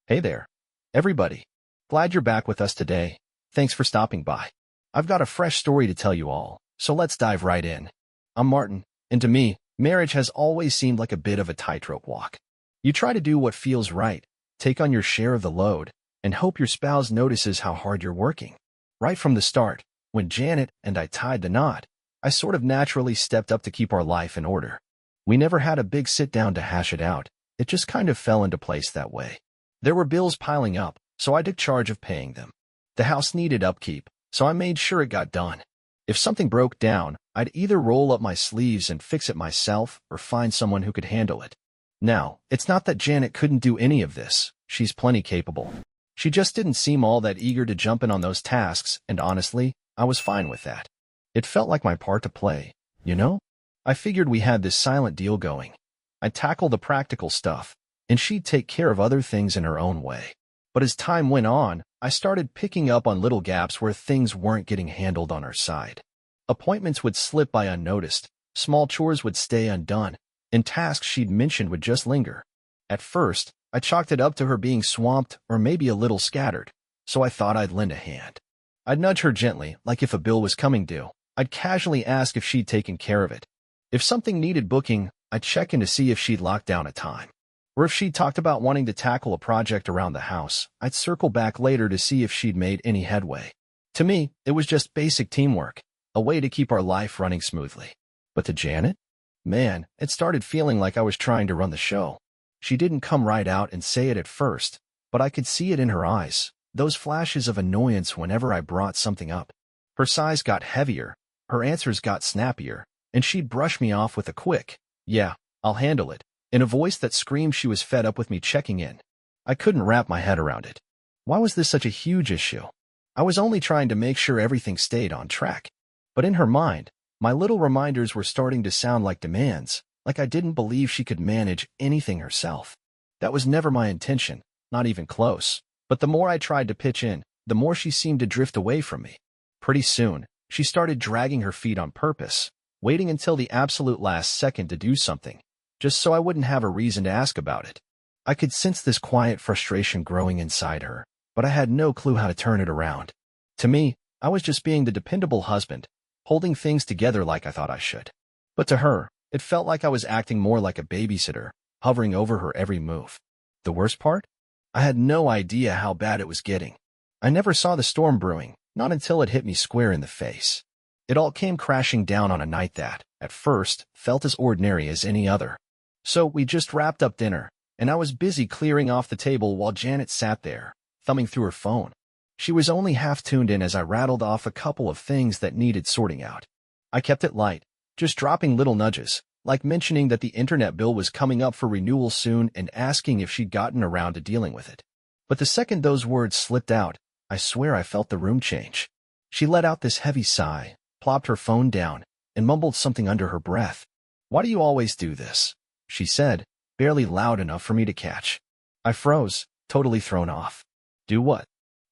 Hey there, everybody. Glad you're back with us today. Thanks for stopping by. I've got a fresh story to tell you all, so let's dive right in. I'm Martin, and to me, marriage has always seemed like a bit of a tightrope walk. You try to do what feels right, take on your share of the load, and hope your spouse notices how hard you're working. Right from the start, when Janet and I tied the knot, I sort of naturally stepped up to keep our life in order. We never had a big sit-down to hash it out. It just kind of fell into place that way. There were bills piling up, so I took charge of paying them. The house needed upkeep, so I made sure it got done. If something broke down, I'd either roll up my sleeves and fix it myself or find someone who could handle it. Now, it's not that Janet couldn't do any of this. She's plenty capable. She just didn't seem all that eager to jump in on those tasks, and honestly, I was fine with that. It felt like my part to play, you know? I figured we had this silent deal going. I'd tackle the practical stuff, and she'd take care of other things in her own way. But as time went on, I started picking up on little gaps where things weren't getting handled on our side. Appointments would slip by unnoticed, small chores would stay undone, and tasks she'd mentioned would just linger. At first, I chalked it up to her being swamped or maybe a little scattered, so I thought I'd lend a hand. I'd nudge her gently, like if a bill was coming due. I'd casually ask if she'd taken care of it. If something needed booking, I'd check in to see if she'd locked down a time. Or if she'd talked about wanting to tackle a project around the house, I'd circle back later to see if she'd made any headway. To me, it was just basic teamwork, a way to keep our life running smoothly. But to Janet? Man, it started feeling like I was trying to run the show. She didn't come right out and say it at first, but I could see it in her eyes, those flashes of annoyance whenever I brought something up. Her sighs got heavier, her answers got snappier, and she'd brush me off with a quick, "Yeah, I'll handle it," in a voice that screamed she was fed up with me checking in. I couldn't wrap my head around it. Why was this such a huge issue? I was only trying to make sure everything stayed on track. But in her mind, my little reminders were starting to sound like demands, like I didn't believe she could manage anything herself. That was never my intention, not even close. But the more I tried to pitch in, the more she seemed to drift away from me. Pretty soon, she started dragging her feet on purpose, waiting until the absolute last second to do something, just so I wouldn't have a reason to ask about it. I could sense this quiet frustration growing inside her, but I had no clue how to turn it around. To me, I was just being the dependable husband, holding things together like I thought I should. But to her, it felt like I was acting more like a babysitter, hovering over her every move. The worst part? I had no idea how bad it was getting. I never saw the storm brewing, not until it hit me square in the face. It all came crashing down on a night that, at first, felt as ordinary as any other. So we just wrapped up dinner, and I was busy clearing off the table while Janet sat there, thumbing through her phone. She was only half tuned in as I rattled off a couple of things that needed sorting out. I kept it light, just dropping little nudges, like mentioning that the internet bill was coming up for renewal soon and asking if she'd gotten around to dealing with it. But the second those words slipped out, I swear I felt the room change. She let out this heavy sigh, plopped her phone down, and mumbled something under her breath. "Why do you always do this?" she said, barely loud enough for me to catch. I froze, totally thrown off. "Do what?"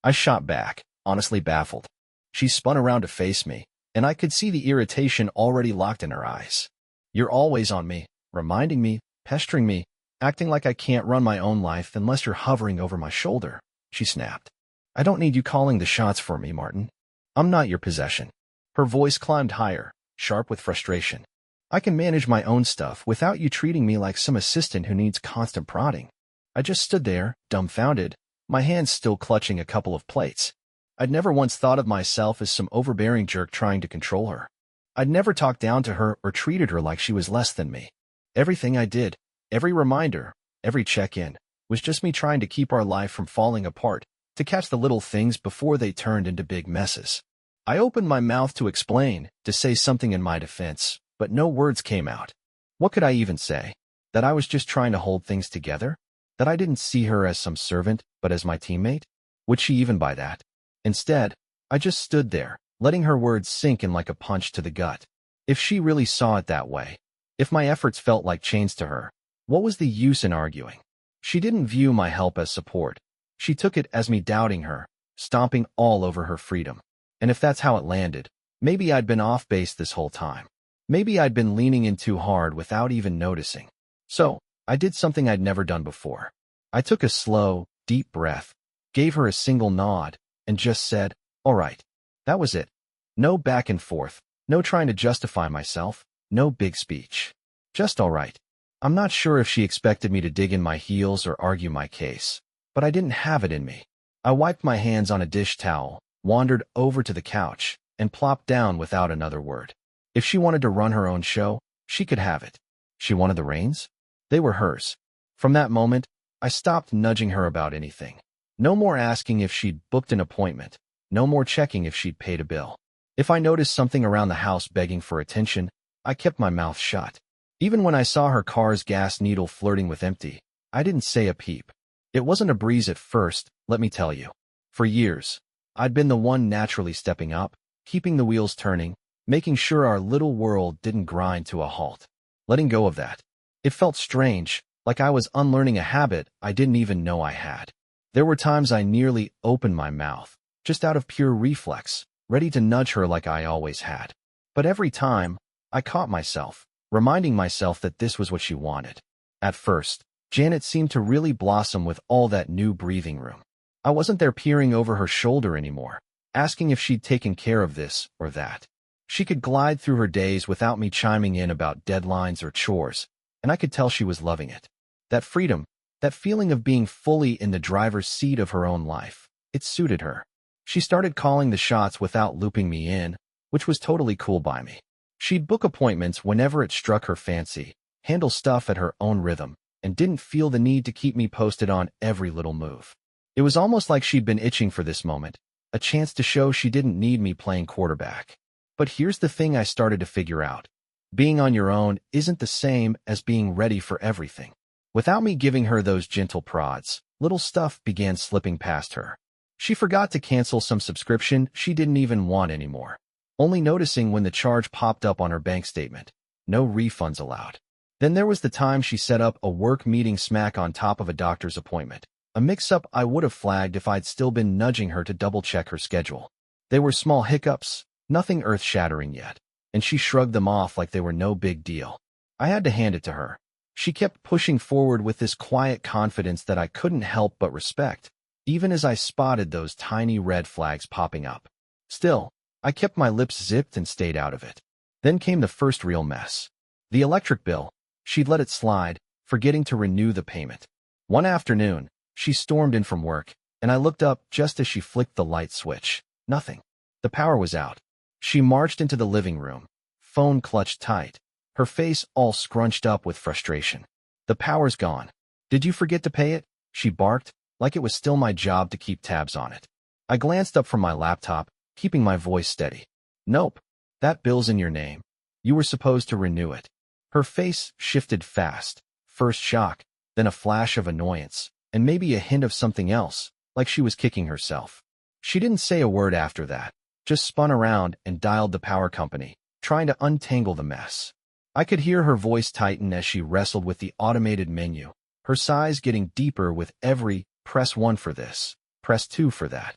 I shot back, honestly baffled. She spun around to face me, and I could see the irritation already locked in her eyes. "You're always on me, reminding me, pestering me, acting like I can't run my own life unless you're hovering over my shoulder," she snapped. "I don't need you calling the shots for me, Martin. I'm not your possession." Her voice climbed higher, sharp with frustration. "I can manage my own stuff without you treating me like some assistant who needs constant prodding." I just stood there, dumbfounded, my hands still clutching a couple of plates. I'd never once thought of myself as some overbearing jerk trying to control her. I'd never talked down to her or treated her like she was less than me. Everything I did, every reminder, every check-in, was just me trying to keep our life from falling apart, to catch the little things before they turned into big messes. I opened my mouth to explain, to say something in my defense, but no words came out. What could I even say? That I was just trying to hold things together? That I didn't see her as some servant, but as my teammate? Would she even buy that? Instead, I just stood there, letting her words sink in like a punch to the gut. If she really saw it that way, if my efforts felt like chains to her, what was the use in arguing? She didn't view my help as support. She took it as me doubting her, stomping all over her freedom. And if that's how it landed, maybe I'd been off base this whole time. Maybe I'd been leaning in too hard without even noticing. So, I did something I'd never done before. I took a slow, deep breath, gave her a single nod, and just said, "All right." That was it. No back and forth, no trying to justify myself, no big speech. Just all right. I'm not sure if she expected me to dig in my heels or argue my case, but I didn't have it in me. I wiped my hands on a dish towel, wandered over to the couch, and plopped down without another word. If she wanted to run her own show, she could have it. She wanted the reins? They were hers. From that moment, I stopped nudging her about anything. No more asking if she'd booked an appointment. No more checking if she'd paid a bill. If I noticed something around the house begging for attention, I kept my mouth shut. Even when I saw her car's gas needle flirting with empty, I didn't say a peep. It wasn't a breeze at first, let me tell you. For years, I'd been the one naturally stepping up, keeping the wheels turning, making sure our little world didn't grind to a halt. Letting go of that. It felt strange, like I was unlearning a habit I didn't even know I had. There were times I nearly opened my mouth, just out of pure reflex, ready to nudge her like I always had. But every time, I caught myself, reminding myself that this was what she wanted. At first, Janet seemed to really blossom with all that new breathing room. I wasn't there peering over her shoulder anymore, asking if she'd taken care of this or that. She could glide through her days without me chiming in about deadlines or chores, and I could tell she was loving it. That freedom, that feeling of being fully in the driver's seat of her own life, it suited her. She started calling the shots without looping me in, which was totally cool by me. She'd book appointments whenever it struck her fancy, handle stuff at her own rhythm, and didn't feel the need to keep me posted on every little move. It was almost like she'd been itching for this moment, a chance to show she didn't need me playing quarterback. But here's the thing I started to figure out. Being on your own isn't the same as being ready for everything. Without me giving her those gentle prods, little stuff began slipping past her. She forgot to cancel some subscription she didn't even want anymore, only noticing when the charge popped up on her bank statement. No refunds allowed. Then there was the time she set up a work meeting smack on top of a doctor's appointment, a mix-up I would have flagged if I'd still been nudging her to double-check her schedule. They were small hiccups, nothing earth-shattering yet, and she shrugged them off like they were no big deal. I had to hand it to her. She kept pushing forward with this quiet confidence that I couldn't help but respect, even as I spotted those tiny red flags popping up. Still, I kept my lips zipped and stayed out of it. Then came the first real mess. The electric bill. She'd let it slide, forgetting to renew the payment. One afternoon, she stormed in from work, and I looked up just as she flicked the light switch. Nothing. The power was out. She marched into the living room, phone clutched tight, her face all scrunched up with frustration. "The power's gone. Did you forget to pay it?" she barked, like it was still my job to keep tabs on it. I glanced up from my laptop, keeping my voice steady. "Nope. That bill's in your name. You were supposed to renew it." Her face shifted fast, first shock, then a flash of annoyance, and maybe a hint of something else, like she was kicking herself. She didn't say a word after that, just spun around and dialed the power company, trying to untangle the mess. I could hear her voice tighten as she wrestled with the automated menu, her sighs getting deeper with every "press 1 for this, press 2 for that."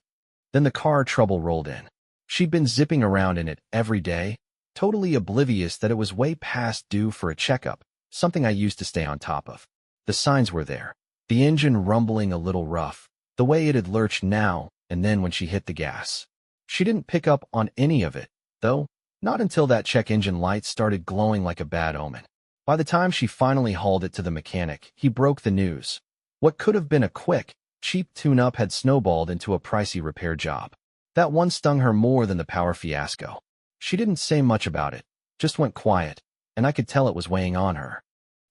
Then the car trouble rolled in. She'd been zipping around in it every day, totally oblivious that it was way past due for a checkup, something I used to stay on top of. The signs were there, the engine rumbling a little rough, the way it had lurched now and then when she hit the gas. She didn't pick up on any of it, though, not until that check engine light started glowing like a bad omen. By the time she finally hauled it to the mechanic, he broke the news. What could have been a quick, cheap tune-up had snowballed into a pricey repair job. That one stung her more than the power fiasco. She didn't say much about it, just went quiet, and I could tell it was weighing on her.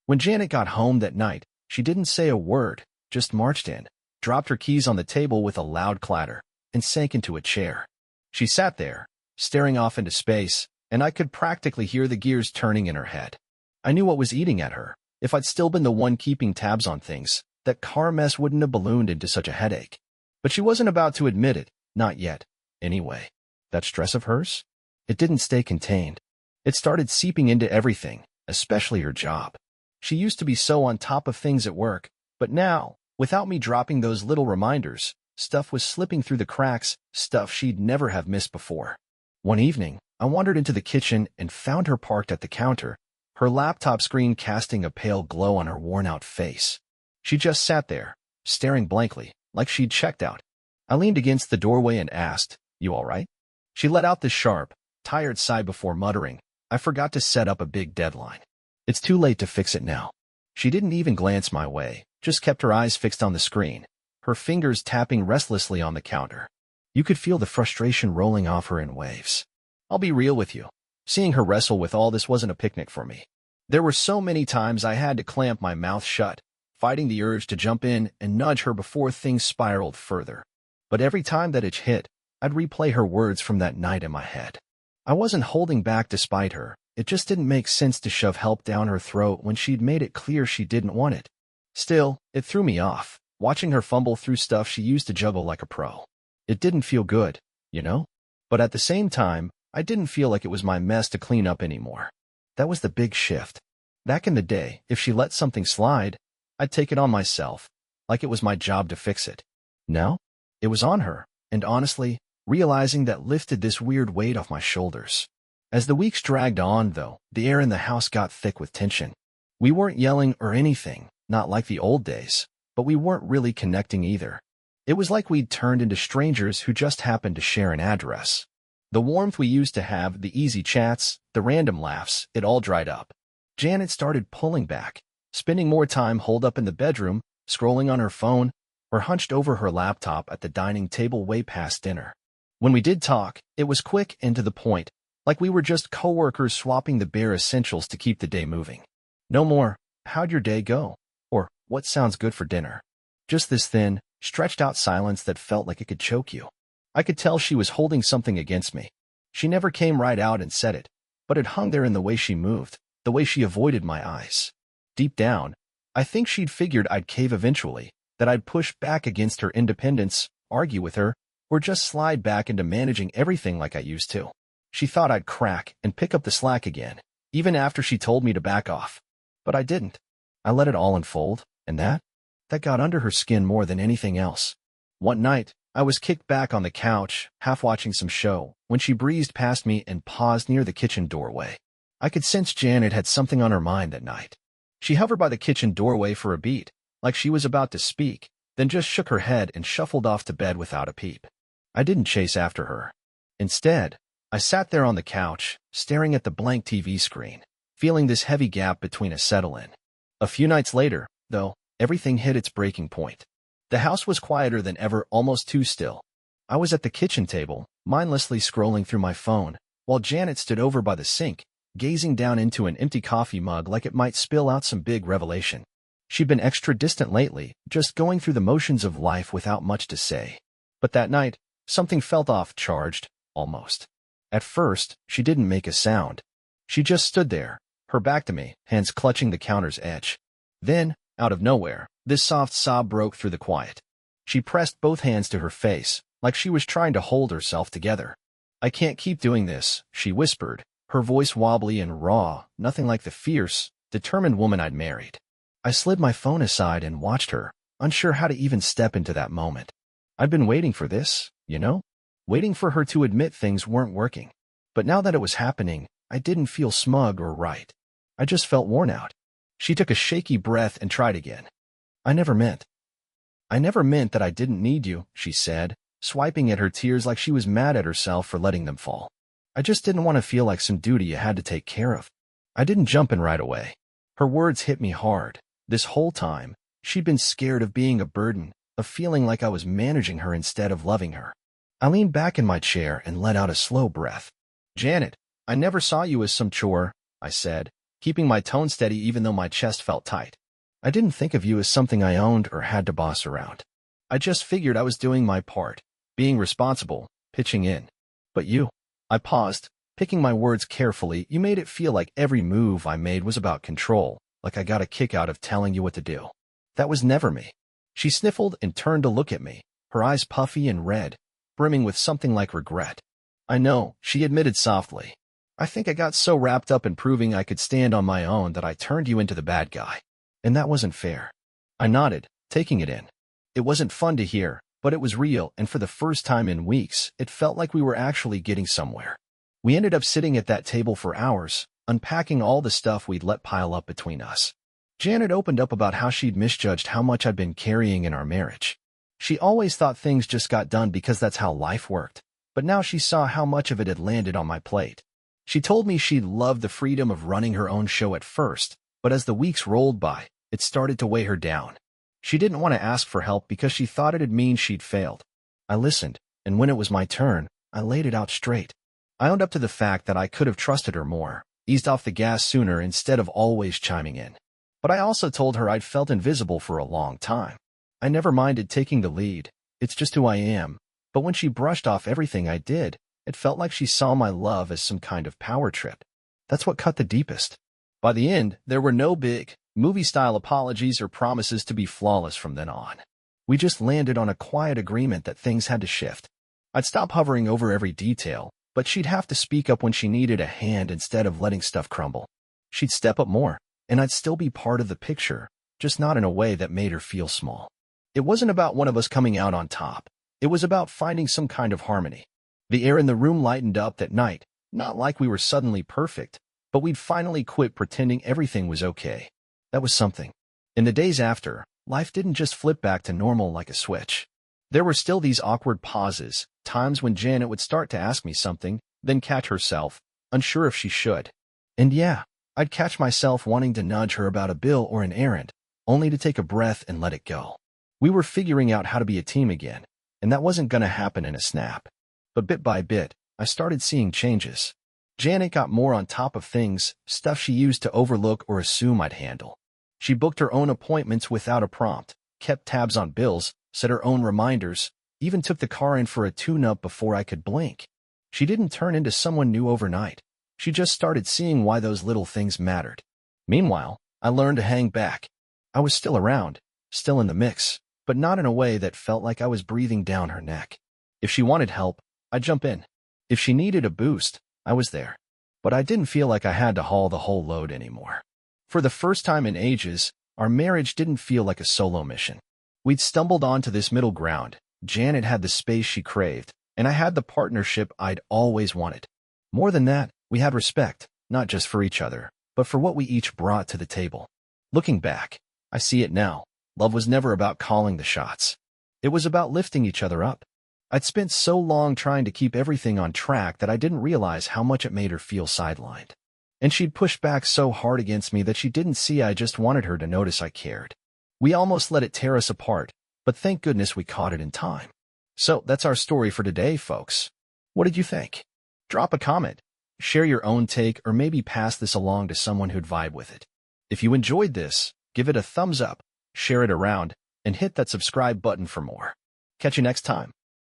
When Janet got home that night, she didn't say a word, just marched in, dropped her keys on the table with a loud clatter, and sank into a chair. She sat there, staring off into space, and I could practically hear the gears turning in her head. I knew what was eating at her. If I'd still been the one keeping tabs on things, that car mess wouldn't have ballooned into such a headache. But she wasn't about to admit it, not yet, anyway. That stress of hers? It didn't stay contained. It started seeping into everything, especially her job. She used to be so on top of things at work, but now, without me dropping those little reminders, stuff was slipping through the cracks, stuff she'd never have missed before. One evening, I wandered into the kitchen and found her parked at the counter, her laptop screen casting a pale glow on her worn-out face. She just sat there, staring blankly, like she'd checked out. I leaned against the doorway and asked, "You all right?" She let out this sharp, tired sigh before muttering, "I forgot to set up a big deadline. It's too late to fix it now." She didn't even glance my way, just kept her eyes fixed on the screen, her fingers tapping restlessly on the counter. You could feel the frustration rolling off her in waves. I'll be real with you. Seeing her wrestle with all this wasn't a picnic for me. There were so many times I had to clamp my mouth shut, fighting the urge to jump in and nudge her before things spiraled further. But every time that itch hit, I'd replay her words from that night in my head. I wasn't holding back despite her. It just didn't make sense to shove help down her throat when she'd made it clear she didn't want it. Still, it threw me off, watching her fumble through stuff she used to juggle like a pro. It didn't feel good, you know? But at the same time, I didn't feel like it was my mess to clean up anymore. That was the big shift. Back in the day, if she let something slide, I'd take it on myself, like it was my job to fix it. Now, it was on her, and honestly, realizing that lifted this weird weight off my shoulders. As the weeks dragged on, though, the air in the house got thick with tension. We weren't yelling or anything, not like the old days, but we weren't really connecting either. It was like we'd turned into strangers who just happened to share an address. The warmth we used to have, the easy chats, the random laughs, it all dried up. Janet started pulling back, spending more time holed up in the bedroom, scrolling on her phone, or hunched over her laptop at the dining table way past dinner. When we did talk, it was quick and to the point, like we were just coworkers swapping the bare essentials to keep the day moving. No more, "How'd your day go?" or "What sounds good for dinner?" Just this thin, stretched out silence that felt like it could choke you. I could tell she was holding something against me. She never came right out and said it, but it hung there in the way she moved, the way she avoided my eyes. Deep down, I think she'd figured I'd cave eventually, that I'd push back against her independence, argue with her, or just slide back into managing everything like I used to. She thought I'd crack and pick up the slack again, even after she told me to back off. But I didn't. I let it all unfold, and that got under her skin more than anything else. One night, I was kicked back on the couch, half watching some show, when she breezed past me and paused near the kitchen doorway. I could sense Janet had something on her mind that night. She hovered by the kitchen doorway for a beat, like she was about to speak, then just shook her head and shuffled off to bed without a peep. I didn't chase after her. Instead, I sat there on the couch, staring at the blank TV screen, feeling this heavy gap between us settle in. A few nights later, though, everything hit its breaking point. The house was quieter than ever, almost too still. I was at the kitchen table, mindlessly scrolling through my phone, while Janet stood over by the sink, gazing down into an empty coffee mug like it might spill out some big revelation. She'd been extra distant lately, just going through the motions of life without much to say. But that night, something felt off-charged, almost. At first, she didn't make a sound. She just stood there, her back to me, hands clutching the counter's edge. Then, out of nowhere, this soft sob broke through the quiet. She pressed both hands to her face, like she was trying to hold herself together. "I can't keep doing this," she whispered, her voice wobbly and raw, nothing like the fierce, determined woman I'd married. I slid my phone aside and watched her, unsure how to even step into that moment. I'd been waiting for this, you know? Waiting for her to admit things weren't working. But now that it was happening, I didn't feel smug or right. I just felt worn out. She took a shaky breath and tried again. I never meant that I didn't need you," she said, swiping at her tears like she was mad at herself for letting them fall. "I just didn't want to feel like some duty you had to take care of." I didn't jump in right away. Her words hit me hard. This whole time, she'd been scared of being a burden, of feeling like I was managing her instead of loving her. I leaned back in my chair and let out a slow breath. "Janet, I never saw you as some chore," I said, keeping my tone steady even though my chest felt tight. "I didn't think of you as something I owned or had to boss around. I just figured I was doing my part, being responsible, pitching in. But you—" I paused, picking my words carefully. "You made it feel like every move I made was about control, like I got a kick out of telling you what to do. That was never me." She sniffled and turned to look at me, her eyes puffy and red, brimming with something like regret. "I know," she admitted softly. "I think I got so wrapped up in proving I could stand on my own that I turned you into the bad guy. And that wasn't fair." I nodded, taking it in. It wasn't fun to hear, but it was real, and for the first time in weeks, it felt like we were actually getting somewhere. We ended up sitting at that table for hours, unpacking all the stuff we'd let pile up between us. Janet opened up about how she'd misjudged how much I'd been carrying in our marriage. She always thought things just got done because that's how life worked, but now she saw how much of it had landed on my plate. She told me she loved the freedom of running her own show at first, but as the weeks rolled by, it started to weigh her down. She didn't want to ask for help because she thought it'd mean she'd failed. I listened, and when it was my turn, I laid it out straight. I owned up to the fact that I could have trusted her more, eased off the gas sooner instead of always chiming in. But I also told her I'd felt invisible for a long time. I never minded taking the lead. It's just who I am. But when she brushed off everything I did, it felt like she saw my love as some kind of power trip. That's what cut the deepest. By the end, there were no big, movie-style apologies or promises to be flawless from then on. We just landed on a quiet agreement that things had to shift. I'd stop hovering over every detail, but she'd have to speak up when she needed a hand instead of letting stuff crumble. She'd step up more, and I'd still be part of the picture, just not in a way that made her feel small. It wasn't about one of us coming out on top. It was about finding some kind of harmony. The air in the room lightened up that night, not like we were suddenly perfect, but we'd finally quit pretending everything was okay. That was something. In the days after, life didn't just flip back to normal like a switch. There were still these awkward pauses, times when Janet would start to ask me something, then catch herself, unsure if she should. And yeah, I'd catch myself wanting to nudge her about a bill or an errand, only to take a breath and let it go. We were figuring out how to be a team again, and that wasn't going to happen in a snap. But bit by bit, I started seeing changes. Janet got more on top of things, stuff she used to overlook or assume I'd handle. She booked her own appointments without a prompt, kept tabs on bills, set her own reminders, even took the car in for a tune-up before I could blink. She didn't turn into someone new overnight. She just started seeing why those little things mattered. Meanwhile, I learned to hang back. I was still around, still in the mix, but not in a way that felt like I was breathing down her neck. If she wanted help, I'd jump in. If she needed a boost, I was there. But I didn't feel like I had to haul the whole load anymore. For the first time in ages, our marriage didn't feel like a solo mission. We'd stumbled onto this middle ground. Janet had the space she craved, and I had the partnership I'd always wanted. More than that, we had respect, not just for each other, but for what we each brought to the table. Looking back, I see it now. Love was never about calling the shots. It was about lifting each other up. I'd spent so long trying to keep everything on track that I didn't realize how much it made her feel sidelined. And she'd pushed back so hard against me that she didn't see I just wanted her to notice I cared. We almost let it tear us apart, but thank goodness we caught it in time. So that's our story for today, folks. What did you think? Drop a comment, share your own take, or maybe pass this along to someone who'd vibe with it. If you enjoyed this, give it a thumbs up, share it around, and hit that subscribe button for more. Catch you next time.